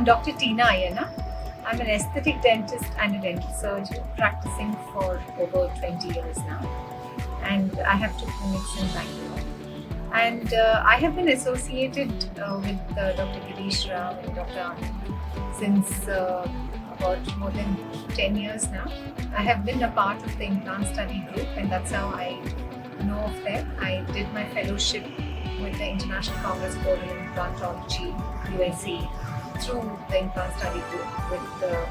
I'm Dr. Teena. I'm an aesthetic dentist and a dental surgeon practicing for over 20 years now. And I have two clinics in Bangalore. And I have been associated with Dr. Girish Rao and Dr. Anand since about more than 10 years now. I have been a part of the implant study group, and that's how I know of them. I did my fellowship with the International Congress Board in Implantology, USA, through the implant study group with the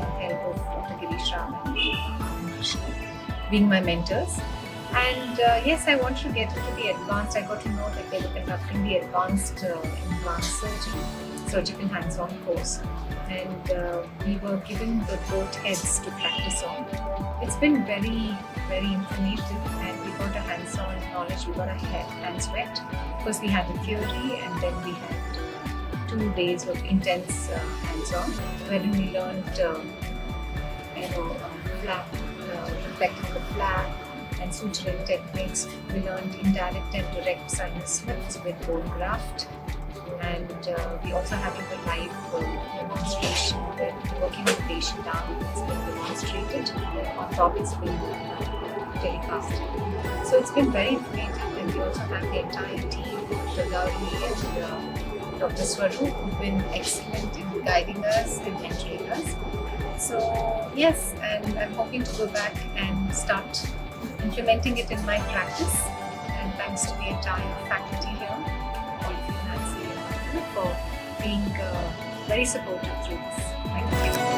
help of Dr. Girish Rao and Krishna being my mentors. And yes, I wanted to get into the advanced. I got to know that they were conducting the advanced implant surgical hands-on course, and we were given the both heads to practice on. It's been very, very informative, and we got a hands-on knowledge. We got a hands wet. First, we had the theory, and then we had 2 days of intense hands-on, wherein we learned, flap, reflecting the flap, and suturing techniques. We learned indirect and direct sinus lifts with bone graft, and we also had a live demonstration where working with the patient arm has been demonstrated, on top it's been telecasted. So it's been very informative, and we also have the entire team, Dr. Gauri and Dr. Swaroop, who've been excellent in guiding us and mentoring us. So yes, and I'm hoping to go back and start implementing it in my practice, and thanks to the entire faculty here, all of you, Nancy, and for being very supportive through this. Thank you.